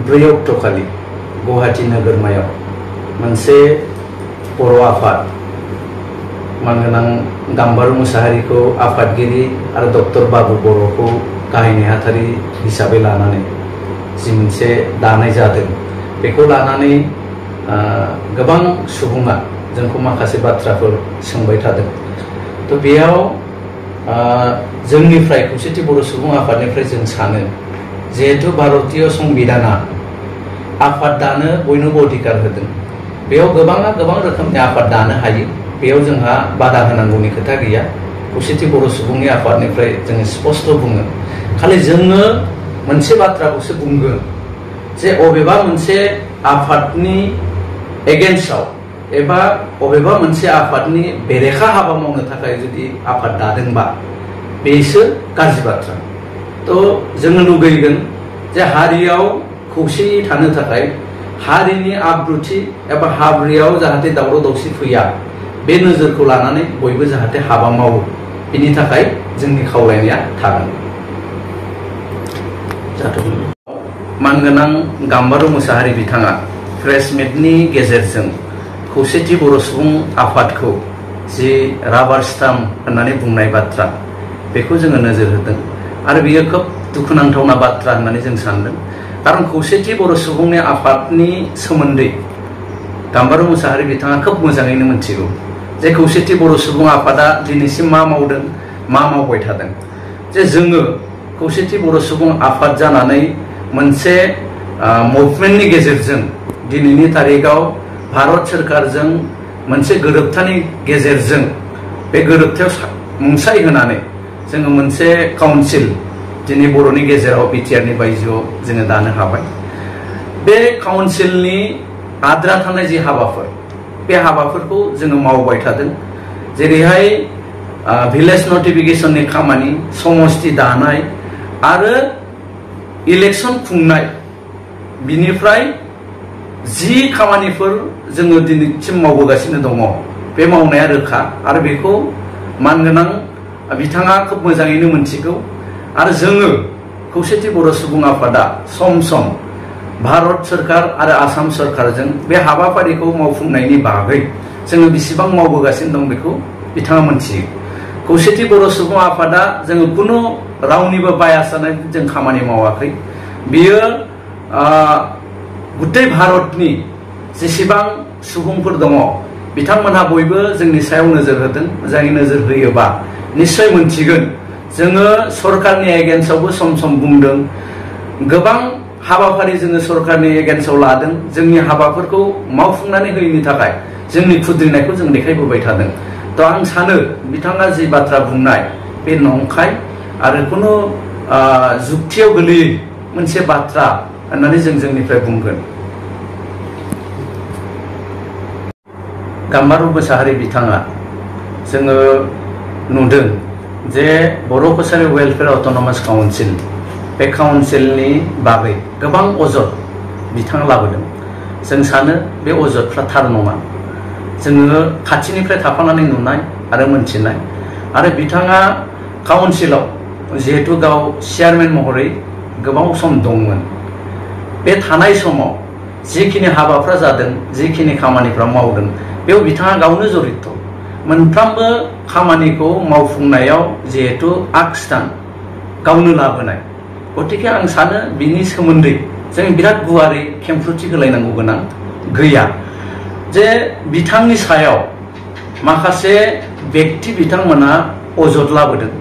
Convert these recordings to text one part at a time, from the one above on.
4 अक्ट'खालि गुवाहाटी नोगोरमायाव मोनसे बर' आफाद मानगोनां गाम्बारु मुसाहारिखौ आफादगिरि आरो डक्टर बाबु बर'खौ गाहाय नेहाथारि हिसाबै लानानै जि मोनसे दानाय जादों बेखौ लानानै गोबां सुबुङा जोंखौ माखासे बाथ्राफोर सोंबाय थादों। तो बेयाव जोंनिफ्राय खौसेथि बर' सुबुं आफादनिफ्राय जों सानो जिहेतु भारतीय संविधाना आफाद दानो बयनोबो अधिकार होदों, बेयाव गोबां रोखोमनि आफाद दानो हायो, बेयाव जोंहा बादा होनांगौनि खोथा गैया। खौसेथि बर' सुबुंनि आफादनिफ्राय जोङो स्पष्ट बुङो, खालि जोङो मोनसे बाथ्राखौसो बुंगोन जे अबेबा मोनसे आफादनि एगेन्स्टआव एबा अबेबा मोनसे आफादनि बेरेखा हाबा मावनो थाखाय जुदि आफाद दादोंबा बेसो गाज्रि बाथ्रा। तो जोङो लुगैगोन जे हारियाव खौसेयै थानो थाखाय हारिनि आब्रुथि एबा हाब्रियाव जाहाथे दावराव दावसि फैया बे नोजोरखौ लानानै बयबो जाहाथे हाबा मावो, बेनि थाखाय जोंनि खावलायनाया थागोन। मानगोनां गाम्बारु मुसाहारि बिथाङा प्रेस मिटनि गेजेरजों खौसेथि बर' सुबुं आफादखौ जि राबार स्टाम्प होननानै बुंनाय बाथ्रा बेखौ जोङो नोजोर होदों आरो बियो खोब दुखुनांथावना बाथ्रा होननानै जों सानदों। खारन खौसेथि बर' सुबुंनि आफादनि सोमोन्दै गाम्बारु मुसाहारि बिथाङा खोब मोजाङैनो मिथिगौ जे खौसेथि बर' सुबुं आफादा दिनैसिम मा मावदों, मा मावबाय थादों। जे जोङो खौसेथि बर' सुबुं आफाद जानानै मोनसे मुभमेन्टनि गेजेरजों दिनैनि तारिखाव भारत सोरखारजों मोनसे गोरोबथानि गेजेरजों बे गोरोबथायाव मुंसाइ होनानै जोङो मोनसे काउन्सिल दिनै बर'नि गेजेराव बिटिआरनि बायजोआव जोङो दानो हाबाय। बे काउन्सिलनि आद्रा थानाय जि हाबाफोर बे हाबाफोरखौ जोङो मावबाय थादों, जेरैहाय भिलेज नटिफिकेशननि खामानि, समष्टि दानाय आरो इलेक्शन खुंनाय, बिनिफ्राय जि खामानिफोर जोङो दिनैसिम मावबोगासिनो दङ बे मावनाया रोखा आरो बेखौ मानगोनां बिथाङा खोब मोजाङैनो मिथिगौ। आरो जोङो खौसेथि बर' सुबुं आफादा सम सम भारत सोरखार आरो आसाम सोरखारजों बे हाबाफारिखौ मावफुंनायनि बागै जोङो बेसेबां मावबोगासिनो दं बेखौ बिथाङा मिथियो। खौसेथि बर' सुबुं आफादा जोङो खुनु रावनिबो बायास जानाय जों खामानि मावाखै। बियो गुथै भारतनि जेसेबां सुबुंफोर दङ बिथांमोनहा बयबो जोंनि सायाव नोजोर होदों। मोजाङै नोजोर होयोबा निश्चय मोनथिगोन जोङो सरकारनि एगेन्स्टआवबो सम सम बुंदों, गोबां हाबाफारि जोङो सरकारनि एगेन्स्टआव लादों, जोंनि हाबाफोरखौ मावफुंनानै होयैनि थाखाय जोंनि खुद्रिनायखौ जों देखायबोबाय थादों। तो आं सानो बिथाङा जि बाथ्रा बुंनाय बे नंखाय आरो खुनु जुक्तियाव गोलैयै मोनसे बाथ्रा होननानै जों जोंनिफ्राय बुंगोन। गाम्बारु मुसाहारि बिथाङा जोङो नुदों जे बर' कसारि वेलफेयार अट'नमास काउन्सिल बे काउन्सिलनि बागै गोबां अजद बिथाङा लाबोदों। जों सानो बे अजदफ्रा थार नङा। जोङो खाथिनिफ्राय थाफानानै नुनाय आरो मोनथिनाय आरो बिथाङा काउन्सिलाव जिहेतु गाव चेयारमेन महरै गोबाव सम दंमोन, बे थानाय समाव जिखिनि हाबाफ्रा जादों, जिखिनि खामानिफ्रा मावदों बेयाव बिथाङा गावनो जरित। मोनफ्रोमबो खामानिखौ मावफुंनायाव जिहेतु आगस्तान गावनो लाबोनाय, गतिके आं सानो बिनि सोमोन्दै जों बिराद गुवारै खेंफ्रुथि होलायनांगौ गोनां गैया। जे बिथांनि सायाव माखासे व्यक्ति बिथांमोना अजद लाबोदों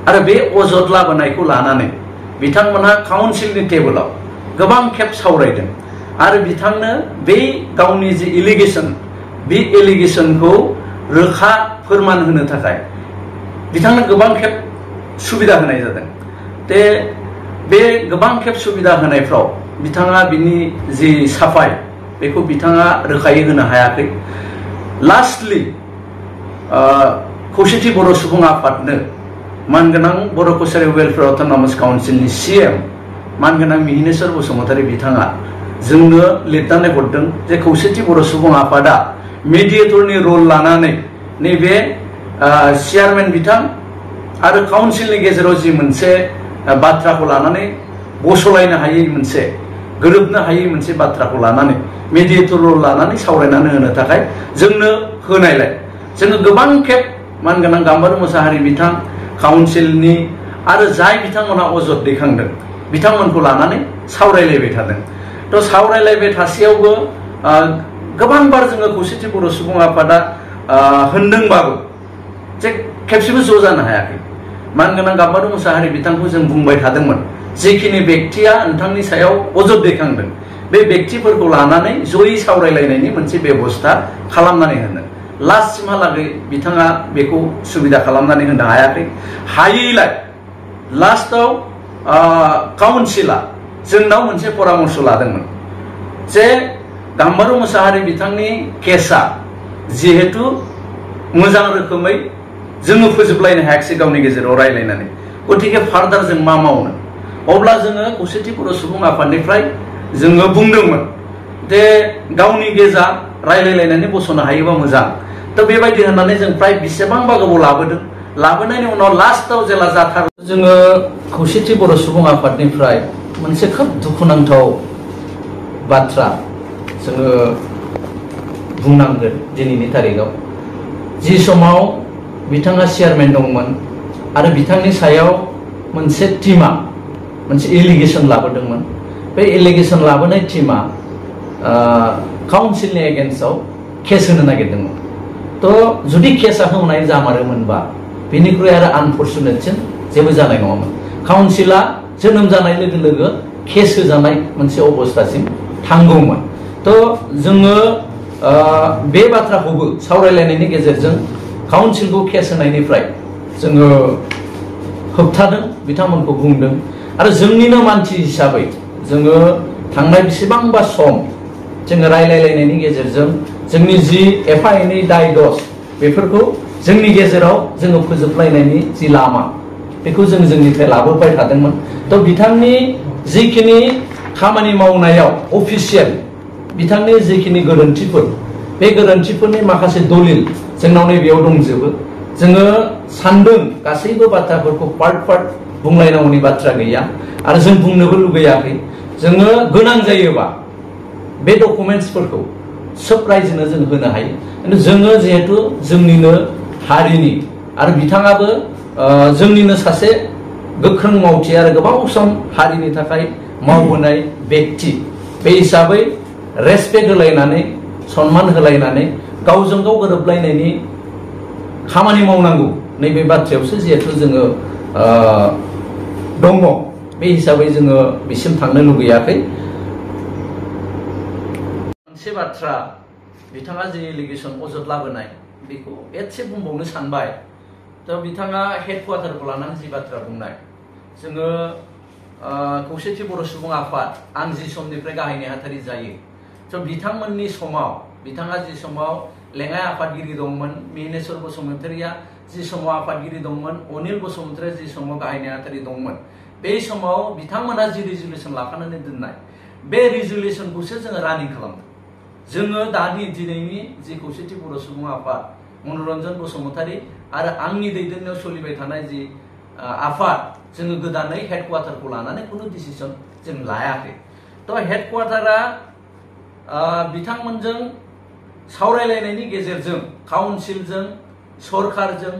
आरो बे अजद लाबोनायखौ लानानै बिथांमोना काउन्सिलनि टेबोलाव गोबां खेब सावरायदों आरो बिथांनो बे गावनि जि एलिगेसन बे एलिगेसनखौ रोखा फोरमान होनो थाखाय बिथांनो गोबां खेब सुबिदा होनाय जादों। बे गोबां खेब सुबिदा होनायफ्राव बिथाङा बिनि जि साफाय बेखौ बिथाङा रोखायै होनो हायाखै। लास्टलि खौसेथि बर' सुबुं आफादनो मानगोनां बर' कसारि वेलफेयार अट'नमास काउन्सिलनि CM मानगोनां मिहिनेश्वर बसुमतारी बिथाङा जोंनो लिरनानै हरदों जे खौसेथि बर' सुबुं आफादा मेडिएटरनि रल लानानै नैबे चेयारमेन बिथां आरो काउन्सिलनि गेजेराव जि मोनसे बाथ्राखौ लानानै गसलायनो हायै मोनसे गोरोबनो हायै मोनसे बाथ्राखौ लानानै मेडिएटर लानानै सावरायनानै होनो थाखाय जोंनो होनायलाय जोङो गोबां खेब मानगोनां गाम्बारि मोसाहारि बिथां काउन्सिलनि आरो जाय बिथांमोनहा अजद दैखांदों बिथांमोनखौ लानानै सावरायलायबाय थादों। तो सावरायलायबाय थासेयावबो गोबां बार जोङो खौसेथि बर' सुबुं आफादा होनदोंबाबो जे खेबसेबो ज' जानो हायाखै। मानगोनां गाम्बारि मोसाहारि बिथांखौ जों बुंबाय थादोंमोन जेखिनि बेक्तिया नोंथांनि सायाव अजद दैखांदों बे बेक्तिफोरखौ लानानै जयै सावरायलायनायनि मोनसे बेबस्था खालामनानै होनो। लास्टसिमहालागै बिथाङा बेखौ सुबिदा खालामनानै होनो हायाखै। हायैलाय लास्टआव काउन्सिला जोंनाव मोनसे परामर्श लादोंमोन जे गाम्बारि मोसाहारि बिथांनि केसा जिहेतु मोजां रोखोमै जोङो फोजोबलायनो हायाखिसै गावनि गेजेराव रायलायनानै, गतिके फार्दार जों मा मावनो? अब्ला जोङो खौसेथि बर' सुबुं आफादनिफ्राय जोङो बुंदोंमोन जे गावनि गेजा रायलायलायनानै बस'नो हायोबा मोजां। तो बेबायदि होननानै जों प्राय बेसेबांबा गोबाव लाबोदों। लाबोनायनि उनाव लास्टआव जेला जाथार जोङो खौसेथि बर' सुबुं आफादनिफ्राय मोनसे खोब दुखुनांथाव बाथ्रा जोङो बुंनांगोन दिनैनि तारिखाव। जि समाव बिथाङा चेयारमेन दंमोन आरो बिथांनि सायाव मोनसे टीमा मोनसे एलिगेसन लाबोदोंमोन। बे एलिगेसन लाबोनाय टीमा काउन्सिलनि एगेन्स्टआव केस होनो नागिरदोंमोन। तो जुदि केसा होनाय जामारोमोनबा बेनिख्रुइ आरो आनफर्चुनेटसिन जेबो जानाय नङामोन। काउन्सिला जोनोम जानाय लोगो लोगो केस होजानाय मोनसे अबस्थासिम थांगौमोन। तो जोङो बे बाथ्राखौबो सावरायलायनायनि गेजेरजों काउन्सिलखौ केस होनायनिफ्राय जोङो होबथादों, बिथांमोनखौ बुंदों। आरो जोंनिनो मानसि हिसाबै जोङो थांनाय बेसेबांबा सम जोङो रायलायलायनायनि गेजेरजों जोंनि जि एफा एनै दाय दस बेफोरखौ जोंनि गेजेराव जोङो फोजोबलायनायनि जि लामा बेखौ जों जोंनिफ्राय लाबोबाय थादोंमोन। तो बिथांनि जिखिनि खामानि मावनायाव अफिसियेल बिथांनि जिखिनि गोरोन्थिफोर बे गोरोन्थिफोरनि माखासे दलिल जोंनाव नैबेयाव दंजोबो। जोङो सानदों गासैबो बाथ्राफोरखौ पार्ट पार्ट बुंलायनांगौनि बाथ्रा गैया आरो जों बुंनोबो लुगैयाखै। जोङो गोनां जायोबा बे डकुमेन्ट्सफोरखौ सोब रायजोनो जों होनो हायो। खिन्थु जोङो जिहेतु जोंनिनो हारिनि आरो बिथाङाबो जोंनिनो सासे गोख्रों मावथि आरो गोबाव सम हारिनि थाखाय मावबोनाय बेक्ति, बे हिसाबै रेसपेक्ट होलायनानै सन्मान होलायनानै गावजों गाव गोरोबलायनायनि खामानि मावनांगौ नैबे बाथ्रायावसो जिहेतु जोङो दङ। बे हिसाबै जोङो बिसिम थांनो लुगैयाखै। मोनसे बाथ्रा बिथाङा जे एलिगेसन अजद लाबोनाय बेखौ एसे बुंबावनो सानबाय। तो बिथाङा हेडक्वार्टारखौ लानानै जि बाथ्रा बुंनाय, जोङो खौसेथि बर' सुबुं आफाद आं जि समनिफ्राय गाहाय नेहाथारि जायो, तो बिथांमोननि समाव बिथाङा जि समाव लेङाइ आफादगिरि दंमोन, मिहिनेश्वर बसुमतारिया जि समाव आफादगिरि दंमोन, अनिल बसुमतारिया जि समाव गाहाय नेहाथारि दंमोन, बे समाव बिथांमोनहा जि रिजुलेसन लाखानानै दोननाय बे रिजुलेसनखौसो जोङो रानिं खालामदों। जोङो दानि दिनैनि जि खौसेथि बर' सुबुं आफाद मनरन्जन बसुमतारि आरो आंनि दैदेननायाव सोलिबाय थानाय जि आफाद, जोङो गोदानै हेडक्वार्टारखौ लानानै खुनु डिसिसन जों लायाखै। तो हेडक्वार्टारा बिथांमोनजों सावरायलायनायनि गेजेरजों काउन्सिलजों सरकारजों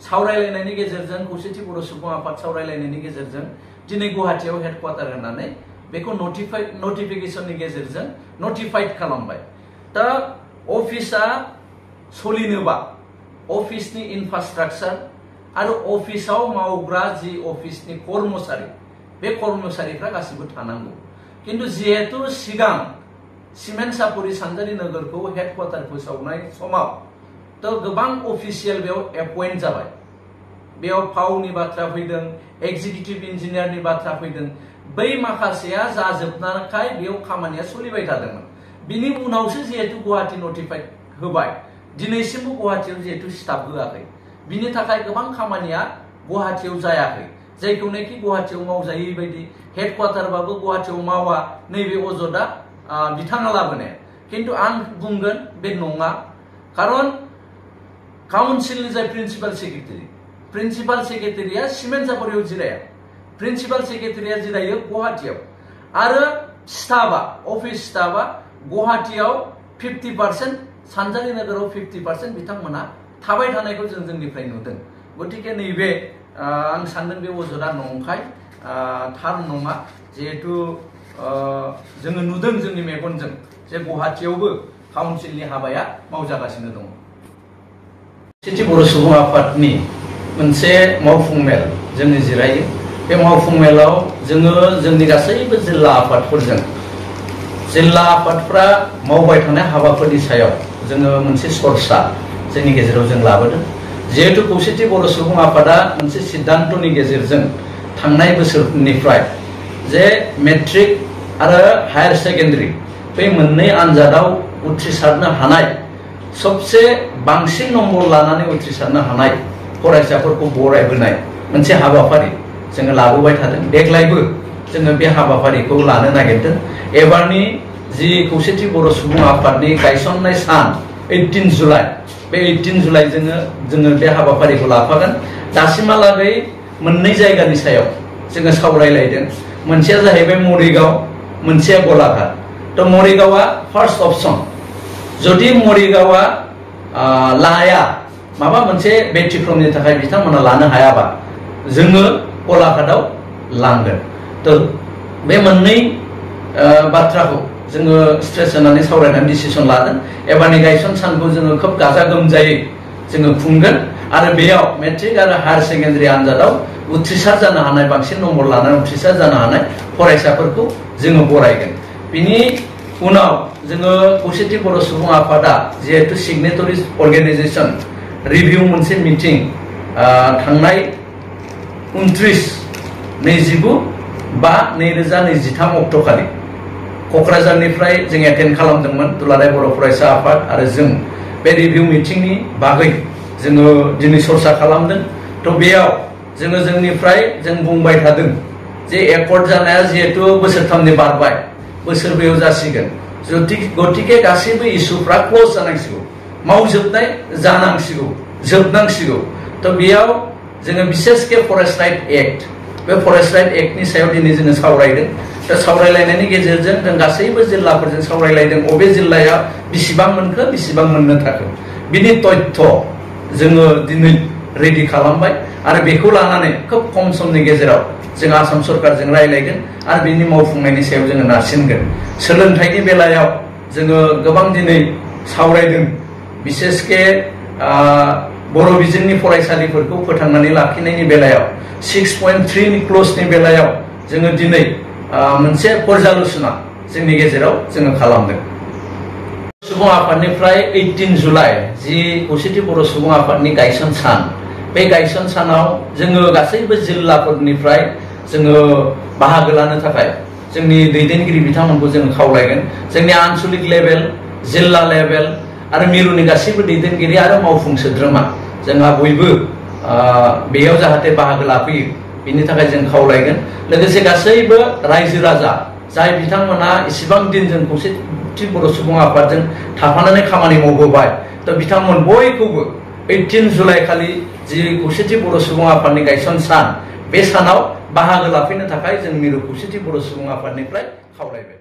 सावरायलायनायनि गेजेरजों खौसेथि बर' सुबुं आफाद सावरायलायनायनि गेजेरजों दिनै गुवाहाटीयाव हेडक्वार्टार होनानै बेखौ नटिफिकेशननि गेजेरजों नटिफाइड खालामबाय। दा अफिसा सोलिनोबा अफिसनि इनफ्रास्ट्राक्चार आरो अफिसाव मावग्रा जि अफिसनि कर्मचारि बे कर्मचारिफ्रा गासिबो थानांगौ। किन्तु जिहेतु सिगां सिमेन्ट सापरि सानजारि नोगोरखौ हेडक्वार्टार फोसावनाय समाव तो गोबां अफिसियेल बेयाव एपइन्ट जाबाय। बेयाव फावनि बाथ्रा फैदों, एक्जिकिउटिभ इन्जिनियारनि बाथ्रा फैदों। बै माखासेया जाजोबनायखाय बेयाव खामानिया सोलिबाय थादोंमोन। बिनि उनावसो जिहेतु गुवाहाटी नटिफाइड होबाय, दिनैसिमबो गुवाहाटीयाव जिहेतु स्टाफ होआखै, बिनि थाखाय गोबां खामानिया गुवाहाटीयाव जायाखै। जायखौनाखि गुवाहाटीयाव मावजायै बायदि हेडक्वार्टारबाबो गुवाहाटीयाव मावा नैबे अजदा बिथाङा लाबोनाय। किन्तु आं बुंगोन बे नङा, खारन काउन्सिलनि जाय प्रिन्सिपाल सेक्रेटारिया सिमेन्ट सापरियाव जिराया, प्रिन्सिपाल सेक्रेटारिया जिरायो गुवाहाटीयाव। आरो स्टाफा अफिस स्टाफा गुवाहाटीयाव 50%, सानजारि नोगोराव 50% बिथांमोना थाबाय थानायखौ जों जोंनिफ्राय नुदों। गतिके नैबे आं सानदों बे अजदा नंखाय, थार नङा। जिहेतु जोङो नुदों जोंनि मेगनजों जे गुवाहाटीयावबो काउन्सिलनि हाबाया मावजागासिनो दङ। खौसेथि बर' सुबुं आफादनि मोनसे मावफुं मेल जोङो जिरायो। बे मावफुं मेलाव जोङो जोंनि गासैबो जिल्ला आफादफोरजों, जिल्ला आफादफ्रा मावबाय थानाय हाबाफोरनि सायाव जोङो मोनसे सरसा जोंनि गेजेराव जों लाबोदों। जिहेतु खौसेथि बर' सुबुं आफादा मोनसे सिद्धान्तनि गेजेरजों थांनाय बोसोरनिफ्राय जे मेट्रिक आरो हायार सेकेन्डारि बे मोननै आनजादाव उथ्रिसारनो हानाय, सबसे बांसिन नम्बर लानानै उथ्रिसारनो हानाय फरायसाफोरखौ बरायबोनाय मोनसे हाबाफारि जोङो लाबोबाय थादों। देग्लायबो जोङो बे हाबाफारिखौ लानो नागिरदों। एबारनि जि खौसेथि बर' सुबुं आफादनि गायसननाय सान 18 जुलाइ, बे 18 जुलाइ जोङो बे हाबाफारिखौ लाफागोन। दासिमहालागै मोननै जायगानि सायाव जोङो सावरायलायदों। मोनसेया जाहैबाय मरिगाव, मोनसेया गलाघाट। थ' मरिगावआ फार्स्ट अपसन। जुदि मरिगावआ लाया, माबा मोनसे व्यतिक्रमनि थाखाय बिथांमोना लानो हायाबा जोङो गलाघाटआव लांगोन। थ' बे मोननै बाथ्राखौ जोङो स्ट्रेस होनानै सावरायनानै डिसिसन लादों। एबारनि गायसन सानखौ जोङो खोब गाजा गोमजायै जोङो खुंगोन आरो बेयाव मेट्रिक आरो हायार सेकेन्डारि आनजादाव उथ्रिसार जानो हानाय, बांसिन नम्बर लानानै उथ्रिसार जानो हानाय फरायसाफोरखौ जोङो बरायगोन। बिनि उनाव जोङो खौसेथि बर' सुबुं आफादा जिहेतु सिगनेटरि अर्गेनाइजेसन रिभिउ मोनसे मिटिं थांनाय 29/5/2023 अक्ट'खालि क'क्राझारनिफ्राय जों एटेन्ड खालामदोंमोन। दुलाराय बर' फरायसा आफाद आरो जों बे रिभिउ मिटिंनि बागै जोङो दिनै सरसा खालामदों। थ' बेयाव जोङो जोंनिफ्राय जों बुंबाय थादों जे एकर्ड जानाया जिहेतु बोसोरथामनि बारबाय, बोसोरब्रैयाव जासिगोन। गतिके गासैबो इस्युफ्रा क्ल'ज जानांसिगौ, मावजोबनाय जानांसिगौ, जोबनांसिगौ। थ' बेयाव जोङो बिसेसके फरेस्ट राइट एक्ट, बे फरेस्ट राइट एक्टनि सायाव दिनै जोङो सावरायदों। दा सावरायलायनायनि गेजेरजों जों गासैबो जिल्लाफोरजों सावरायलायदों अबे जिल्लाया बेसेबां मोनखो, बेसेबां मोननो थाखो, बिनि तथ्य जोङो दिनै रेडि खालामबाय आरो बेखौ लानानै खोब खम समनि गेजेराव जों आसाम सरकारजों रायलायगोन आरो बिनि मावफुंनायनि सायाव जोङो नारसिनगोन। सोलोंथाइनि बेलायाव जोङो गोबां दिनै सावरायदों। बिसेसके बर' बिजोंनि फरायसालिफोरखौ फोथांनानै लाखिनायनि बेलायाव 6.3 नि क्ल'जनि बेलायाव जोङो दिनै मोनसे पर्यालोचना जोंनि गेजेराव जोङो खालामदों। सुबुं आफादनिफ्राय 18 जुलाइ जि खौसेथि बर' सुबुं आफादनि गायसन सान, बे गायसन सानाव जोङो गासैबो जिल्लाफोरनिफ्राय जोङो बाहागो लानो थाखाय जोंनि दैदेनगिरि बिथांमोनखौ जोङो खावलायगोन। जोंनि आनसलिक लेभेल, जिल्ला लेभेल आरो मिरुनि गासैबो दैदेनगिरि आरो मावफुं सोद्रोमा जोंहा बयबो बेयाव जाहाथे बाहागो लाफैयो बिनि थाखाय जों खावलायगोन। लोगोसे गासैबो रायजो राजा जाय बिथांमोना इसिबां दिन जों खौसेथि बर' सुबुं आफादजों थाफानानै खामानि मावबोबाय, थ' बिथांमोन बयखौबो 18 जुलाइ खालि जि खौसेथि बर' सुबुं आफादनि गायसन सान, बे सानाव बाहागो लाफैनो थाखाय जों मिरु खौसेथि बर' सुबुं आफादनिफ्राय खावलायबाय।